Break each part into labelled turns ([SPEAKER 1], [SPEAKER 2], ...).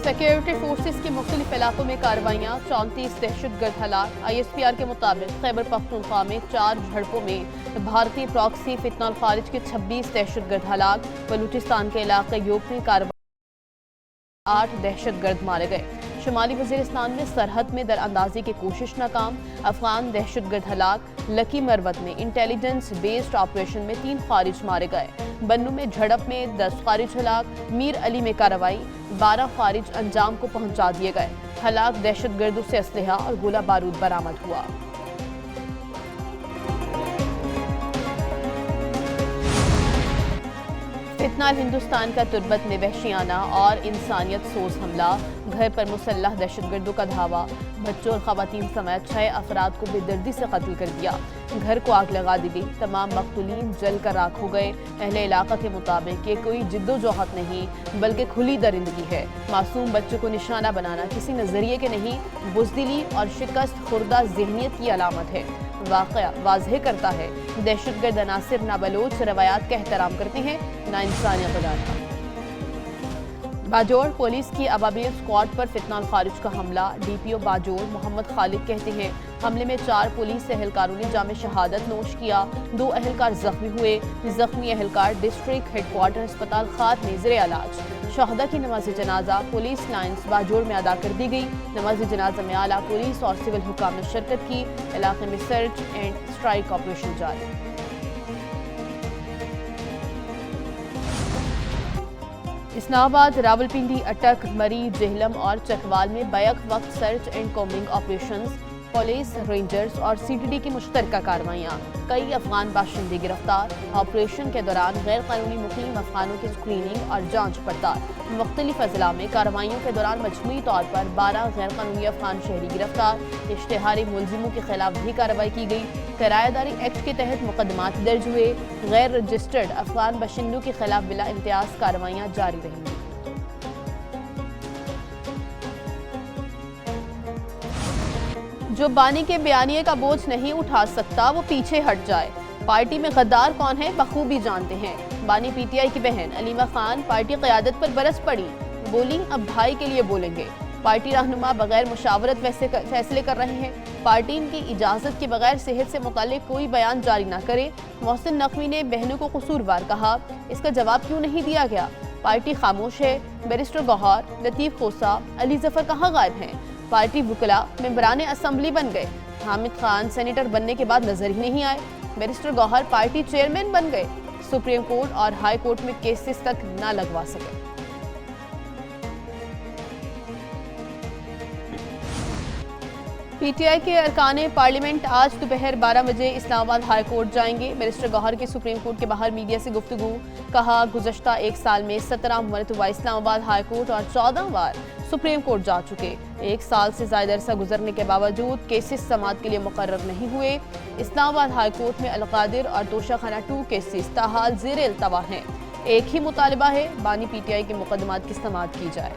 [SPEAKER 1] Security forces के मुख्तलिफ इलाकों में कार्रवाइयाँ, 34 दहशतगर्द हलाक। ISPR के मुताबिक खैबर पख्तूनख्वा में 4 झड़पों में भारतीय प्रॉक्सी फितनाल खारिज के 26 दहशतगर्द हलाक। बलूचिस्तान के इलाके यूप में कार्रवाई 8 दहशतगर्द मारे गए। शुमाली वज़ीरिस्तान में सरहद में दरअंदाजी की कोशिश नाकाम, अफगान दहशतगर्द हलाक। लकी मरवत में इंटेलिजेंस बेस्ड ऑपरेशन में 3 खारिज मारे गए। बन्नू में झड़प में 10 खारिज हलाक। मीर अली में कार्रवाई, 12 खारिज अंजाम को पहुंचा दिए गए। हलाक दहशतगर्दों से असलहा और गोला बारूद बरामद हुआ। फितनाल हिंदुस्तान का तुर्बत में वहशियाना और इंसानियत सोज हमला, घर पर मुसल्लह दहशतगर्दों का धावा। बच्चों और खवातीन समेत 6 अफराद को बेदर्दी से कत्ल कर दिया। घर को आग लगा दी गई। तमाम मकतूलीन जल कर राख हो गए। अहले इलाका के मुताबिक ये कोई जिद्दोजहद नहीं बल्कि खुली दरिंदगी है। मासूम बच्चों को निशाना बनाना किसी नजरिए के नहीं, बुज़दिली और शिकस्त खुर्दा ज़हनियत की अलामत है। वाक़या वाज़ेह करता है दहशतगर्द अनासिर ना बलोच रवायात का एहतराम करते हैं, ना इंसानियत का। बाजोड़ पुलिस की अबाबिल स्क्वाड पर फितनाल खारिज का हमला। DPO बाजोड़ मोहम्मद खालिद कहते हैं हमले में 4 पुलिस एहलकारों ने जाम शहादत नोश किया। 2 एहलकार जख्मी हुए। जख्मी एहलकार डिस्ट्रिक्ट हेडक्वार्टर अस्पताल खात में ज़ेरे इलाज। शहदा की नमाज जनाजा पुलिस लाइन्स बाजोड़ में अदा कर दी गई। नमाज जनाजा में आला पुलिस और सिविल हुकाम ने शिरकत की। इलाके में सर्च एंड स्ट्राइक ऑपरेशन जारी। इस्लामाबाद, रावलपिंडी, अटक, मरी, जेहलम और चकवाल में बैक वक्त search and combing operations. Police, rangers और CTD की मुश्तरका कार्रवाइयाँ। कई अफगान बाशिंदे गिरफ्तार। ऑपरेशन के दौरान गैर कानूनी मुकीम अफगानों की स्क्रीनिंग और जांच पड़ताल। मुख्तलिफ अजला में कार्रवाइयों के दौरान मजमूई तौर पर 12 गैर कानूनी अफगान शहरी गिरफ्तार। इश्तिहारी मुलजिमों के खिलाफ भी कार्रवाई की गई। किराएदारी एक्ट के तहत मुकदमात दर्ज हुए। गैर रजिस्टर्ड अफगान बाशिंदों के खिलाफ बिला इम्तियाज कार्रवाइयाँ जारी रहेंगी। जो बानी के बयानिए का बोझ नहीं उठा सकता वो पीछे हट जाए। पार्टी में गद्दार कौन है बखूबी जानते हैं। बानी PTI की बहन अलीमा खान पार्टी क़यादत पर बरस पड़ी। बोली अब भाई के लिए बोलेंगे। पार्टी रहनुमा बगैर मुशावरत फैसले कर रहे हैं। पार्टी इनकी इजाज़त के बगैर सेहत से मुताल्लिक कोई बयान जारी ना करे। मोहसिन नकवी ने बहनों को कसूरवार कहा, इसका जवाब क्यों नहीं दिया गया। पार्टी खामोश है। बैरिस्टर गौहर, लतीफ़ खोसा, अली जफर कहाँ गायब हैं। पार्टी वुकला मेंबराने असम्बली बन गए। हामिद खान सेनेटर बनने के बाद नजर ही नहीं आए। बैरिस्टर गौहर पार्टी चेयरमैन बन गए। सुप्रीम कोर्ट और हाई कोर्ट में केसेस तक ना लगवा सके। PTI के अरकाने पार्लियामेंट आज दोपहर 12 बजे इस्लामाबाद हाई कोर्ट जाएंगे। बैरिस्टर गौहर की सुप्रीम कोर्ट के बाहर मीडिया से गुफ्तगू। कहा गुज़श्ता 1 साल में 17 मरतबा इस्लामाबाद हाई कोर्ट और 14 बार सुप्रीम कोर्ट जा चुके। 1 साल से ज़्यादा अरसा गुजरने के बावजूद केसेस समाअत के लिए मुकर्रर नहीं हुए। इस्लामाबाद हाई कोर्ट में अलकादिर और तोशाखाना 2 केसेस ताहाल ज़ेरे इल्तवा हैं। एक ही मुतालबा है बानी PTI के मुकदमात की समाअत की जाए।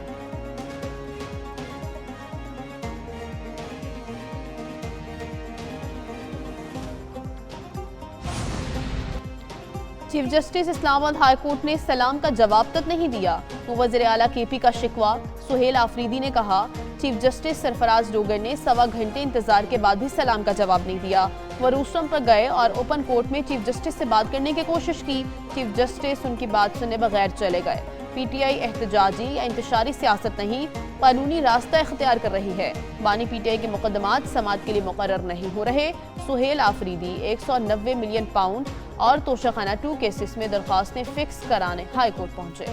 [SPEAKER 1] Chief justice Islamabad high court ने सलाम का जवाब तक नहीं दिया। वज़ीर आला KP का शिकवा। सुहेल आफरीदी ने कहा चीफ जस्टिस सरफराज डोगर ने 1.25 घंटे इंतजार के बाद भी सलाम का जवाब नहीं दिया। वो रूस्टम पर गए और ओपन कोर्ट में चीफ जस्टिस से बात करने की कोशिश की। चीफ जस्टिस उनकी बात सुने बगैर चले गए। PTI एहतजाजी या इंतशारी सियासत नहीं, कानूनी रास्ता इख्तियार कर रही है। बानी PTI के मुकदमात समाअत के लिए मुकर्रर नहीं हो रहे। सुहेल आफरीदी 190 मिलियन पाउंड और तोशाखाना 2 केसेस में दरख्वास्तें फिक्स कराने हाई कोर्ट पहुंचे।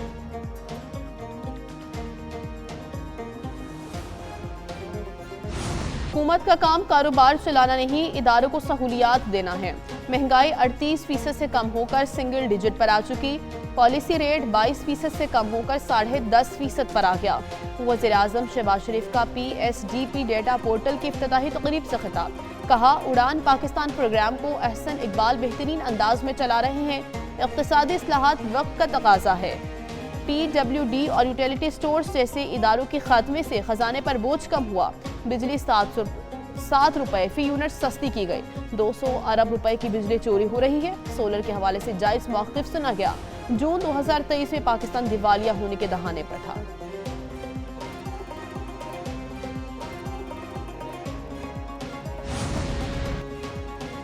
[SPEAKER 1] हुकूमत का काम कारोबार चलाना नहीं, इदारों को सहूलियात देना है। महंगाई 38% से कम होकर सिंगल डिजिट पर आ चुकी। पॉलिसी रेट 22% से कम होकर 10.5% पर आ गया। वज़ीर आज़म शहबाज शरीफ का PSDP डेटा पोर्टल की इफ्तिताही तकरीब से खिताब। कहा उड़ान पाकिस्तान प्रोग्राम को अहसन इकबाल बेहतरीन अंदाज में चला रहे हैं। इक़्तिसादी इस्लाहात वक्त का तकाजा है। PWD और यूटिलिटी स्टोर्स जैसे इदारों के खात्मे से खजाने पर बोझ कम हुआ। बिजली 7 रुपए फी यूनिट सस्ती की गई। 200 अरब रुपए की बिजली चोरी हो रही है। सोलर के हवाले से जायज मौक़िफ़ सुना गया। जून 2023 में पाकिस्तान दिवालिया होने के दहाने पर था।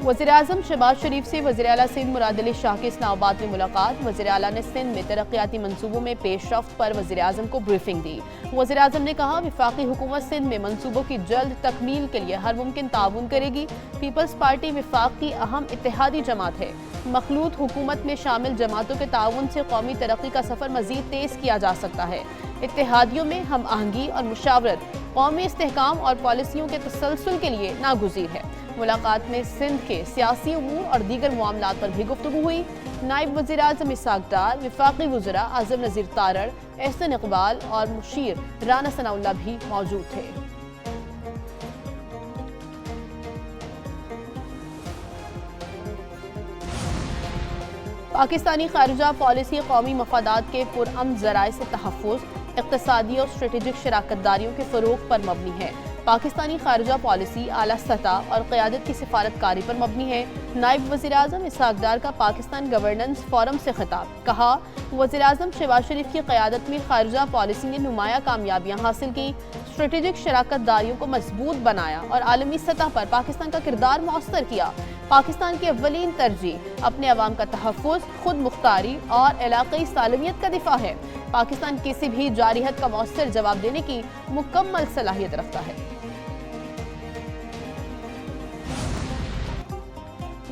[SPEAKER 1] वज़ीर-ए-आज़म शहबाज शरीफ से वज़ीर-ए-आला सिंध मुराद अली शाह की इस्लामाबाद में मुलाकात। वज़ीर-ए-आला ने सिंध में तरक्याती मंसूबों में पेशरफ्त पर वज़ीर-ए-आज़म को ब्रीफिंग दी। वज़ीर-ए-आज़म ने कहा, वफाकी हुकूमत सिंध में मंसूबों की जल्द तकमील के लिए हर मुमकिन ताउन करेगी। पीपल्स पार्टी वफाक की अहम इत्तेहादी जमात है। मखलूत हुकूमत में शामिल जमातों के ताउन से कौमी तरक्की का सफ़र मज़ीद तेज़ किया जा सकता है। इत्तेहादियों में हम आहंगी और मुशावरत कौमी इस्तेहकाम और पॉलिसियों के तसलसल के लिए नागुज़ीर है। मुलाकात में सिंध के सियासी उमूर और दीगर मामलात पर भी गुफ्तगू हुई। नायब वज़ीर-ए-आज़म इसहाक डार, वफाकी वज़रा आज़म नज़ीर तारड़, एहसन इकबाल और मुशीर राना सनाउल्लाह भी मौजूद थे। पाकिस्तानी खारिजा पॉलिसी कौमी मफादात के पुरअमन ज़राए से तहफ़्फ़ुज़, इक़्तिसादी और स्ट्रेटेजिक शराकतदारियों के फ़रोग़ पर मबनी है। पाकिस्तानी खारिजा पॉलिसी आला सतह और क़यादत की सिफारतकारी पर मबनी है। नायब वज़ीर-ए-आज़म इसहाक डार का पाकिस्तान गवर्नेंस फोरम से खिताब। कहा, वज़ीर-ए-आज़म शहबाज शरीफ की क़यादत में खारिजा पॉलिसी ने नुमायाँ कामयाबियाँ हासिल की, स्ट्रेटेजिक शराकतदारियों को मजबूत बनाया और आलमी सतह पर पाकिस्तान का किरदार मौसर किया। पाकिस्तान की अव्वलीन तरजीह अपने अवाम का तहफ़्फ़ुज़, खुद मुख्तारी और इलाक़ाई सालमियत का दिफा है। पाकिस्तान किसी भी जारिहत का मौसर जवाब देने की मुकम्मल सलाहियत रखता है।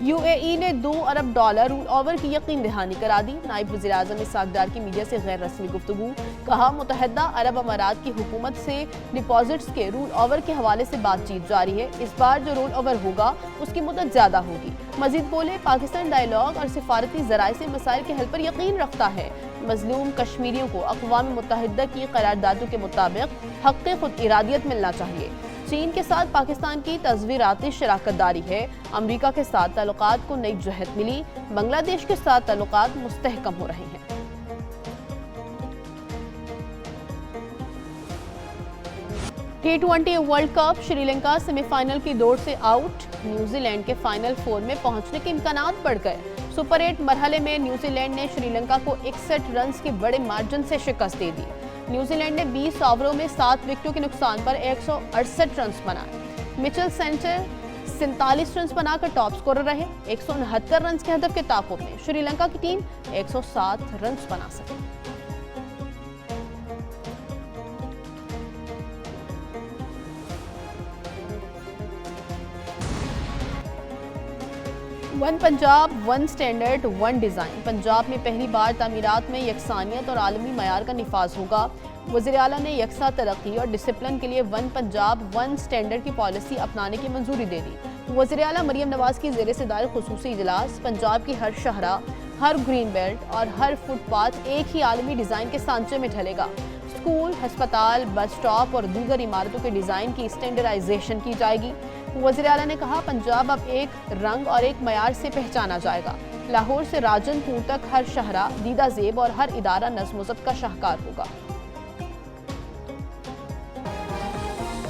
[SPEAKER 1] UAE ने $2 अरब रूल ओवर की यकीन दहानी करा दी। नायब वज़ीर-ए-आज़म इसहाक डार की मीडिया से गैर रस्मी गुफ्तगू। कहा, मुत्तहदा अरब अमारात की हुकूमत से डिपॉजिट्स के रूल ओवर के हवाले से बातचीत जारी है। इस बार जो रूल ओवर होगा उसकी मुद्दत ज़्यादा होगी। मज़ीद बोले, पाकिस्तान डायलॉग और सिफारती ज़राए से मसाइल के हल पर यकीन रखता है। मज़लूम कश्मीरियों को अक़वाम मुत्तहिदा की करारदादों के मुताबिक हक़ खुद इरादियत मिलना चाहिए। चीन के साथ पाकिस्तान की तज़वीराती शराकतदारी है। अमरीका के साथ ताल्लुकात को नई जहत मिली। बांग्लादेश के साथ ताल्लुकात मुस्तहकम हो रहे हैं। T20 world cup Sri Lanka semifinal की दौड़ से आउट। न्यूजीलैंड के फाइनल 4 में पहुंचने के इम्कानात बढ़ गए। सुपर 8 मरहले में न्यूजीलैंड ने श्रीलंका को 61 रन के बड़े मार्जिन से शिकस्त दे दी। न्यूजीलैंड ने 20 ओवरों में 7 विकेटों के नुकसान पर 168 रन बनाए। मिचेल सेंटर 47 रन बनाकर टॉप स्कोरर रहे। 169 रन के हदफ के ताक़ुब में श्रीलंका की टीम 107 रन बना सकी। One Punjab, one standard, one design. Punjab में पहली बार तामीरात में यकसानियत और आलमी मयार का निफाज होगा। वज़ीर-ए-आला ने यकसा तरक्की और डिसिप्लिन के लिए वन पंजाब, वन स्टैंडर्ड की पॉलिसी अपनाने की मंजूरी दे दी। वज़ीर-ए-आला मरियम नवाज़ की ज़ेर सदार खुसूसी इजलास। पंजाब की हर शहरा, हर ग्रीन बेल्ट और हर फुटपाथ एक ही आलमी डिज़ाइन के सांचे में ढलेगा। स्कूल, हस्पताल, बस स्टॉप और दीगर इमारतों के डिज़ाइन की स्टैंडर्डाइजेशन की जाएगी। वज़ीर-ए-आला ने कहा, पंजाब अब एक रंग और एक मयार से पहचाना जाएगा। लाहौर से राजनपुर तक हर शहरा दीदा ज़ेब और हर इदारा नज़्म-ओ-ज़ब्त का शाहकार होगा।